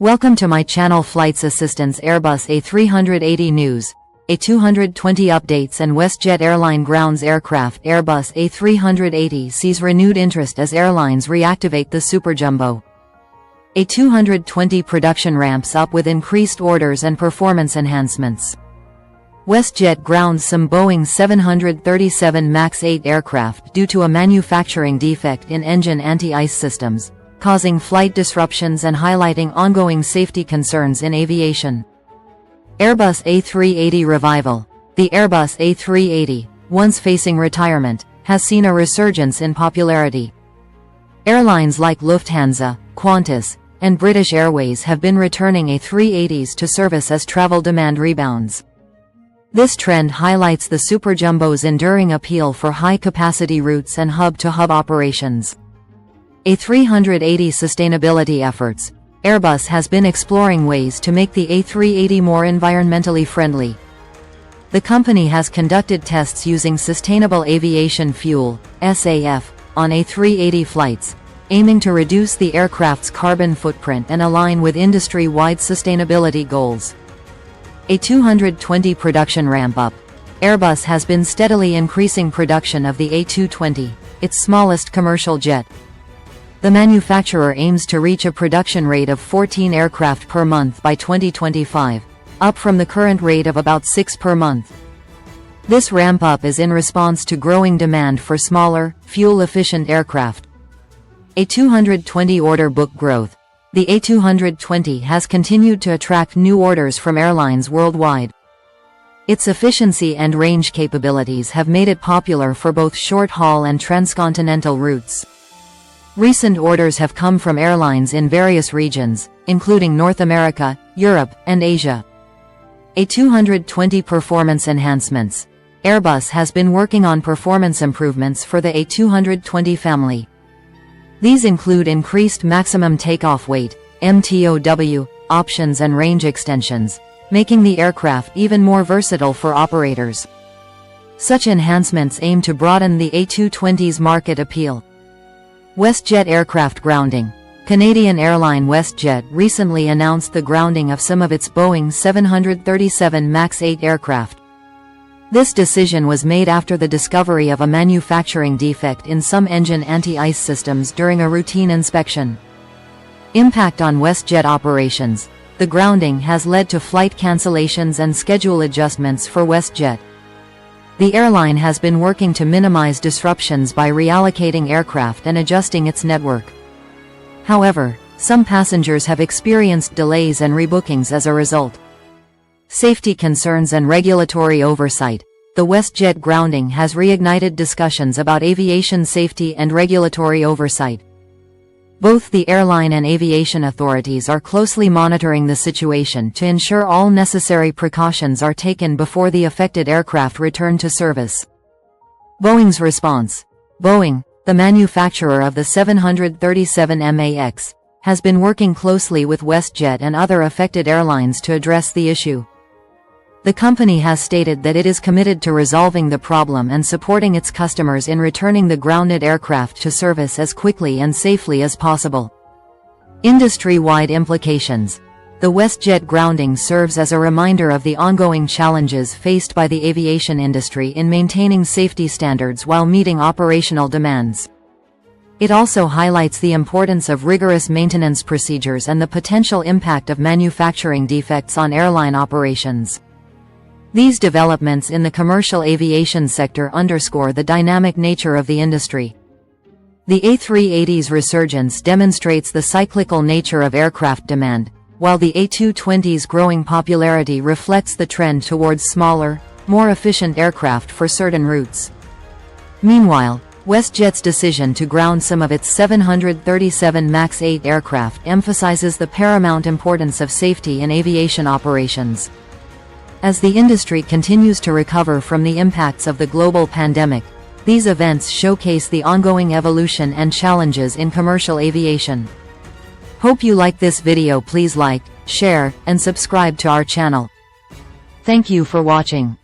Welcome to my channel. Flights Assistance. Airbus A380 news, A220 updates and WestJet Airline grounds aircraft. Airbus A380 sees renewed interest as airlines reactivate the Superjumbo. A220 production ramps up with increased orders and performance enhancements. WestJet grounds some Boeing 737 MAX 8 aircraft due to a manufacturing defect in engine anti-ice systems, causing flight disruptions and highlighting ongoing safety concerns in aviation. Airbus A380 revival. The Airbus A380, once facing retirement, has seen a resurgence in popularity. Airlines like Lufthansa, Qantas, and British Airways have been returning A380s to service as travel demand rebounds. This trend highlights the Superjumbo's enduring appeal for high-capacity routes and hub-to-hub operations. A380 sustainability efforts. Airbus has been exploring ways to make the A380 more environmentally friendly. The company has conducted tests using sustainable aviation fuel, SAF, on A380 flights, aiming to reduce the aircraft's carbon footprint and align with industry-wide sustainability goals. A220 production ramp-up. Airbus has been steadily increasing production of the A220, its smallest commercial jet. The manufacturer aims to reach a production rate of 14 aircraft per month by 2025, up from the current rate of about 6 per month. This ramp-up is in response to growing demand for smaller, fuel-efficient aircraft. A220 order book growth. The A220 has continued to attract new orders from airlines worldwide. Its efficiency and range capabilities have made it popular for both short-haul and transcontinental routes. Recent orders have come from airlines in various regions, including North America, Europe, and Asia. A220 performance enhancements. Airbus has been working on performance improvements for the A220 family. These include increased maximum takeoff weight, MTOW, options and range extensions, making the aircraft even more versatile for operators. Such enhancements aim to broaden the A220's market appeal. WestJet aircraft grounding. Canadian airline WestJet recently announced the grounding of some of its Boeing 737 MAX 8 aircraft. This decision was made after the discovery of a manufacturing defect in some engine anti-ice systems during a routine inspection. Impact on WestJet operations. The grounding has led to flight cancellations and schedule adjustments for WestJet. The airline has been working to minimize disruptions by reallocating aircraft and adjusting its network. However, some passengers have experienced delays and rebookings as a result. Safety concerns and regulatory oversight. The WestJet grounding has reignited discussions about aviation safety and regulatory oversight. Both the airline and aviation authorities are closely monitoring the situation to ensure all necessary precautions are taken before the affected aircraft return to service. Boeing's response. Boeing, the manufacturer of the 737 MAX, has been working closely with WestJet and other affected airlines to address the issue. The company has stated that it is committed to resolving the problem and supporting its customers in returning the grounded aircraft to service as quickly and safely as possible. Industry-wide implications. The WestJet grounding serves as a reminder of the ongoing challenges faced by the aviation industry in maintaining safety standards while meeting operational demands. It also highlights the importance of rigorous maintenance procedures and the potential impact of manufacturing defects on airline operations. These developments in the commercial aviation sector underscore the dynamic nature of the industry. The A380's resurgence demonstrates the cyclical nature of aircraft demand, while the A220's growing popularity reflects the trend towards smaller, more efficient aircraft for certain routes. Meanwhile, WestJet's decision to ground some of its 737 MAX 8 aircraft emphasizes the paramount importance of safety in aviation operations. As the industry continues to recover from the impacts of the global pandemic, these events showcase the ongoing evolution and challenges in commercial aviation. Hope you like this video. Please like, share, and subscribe to our channel. Thank you for watching.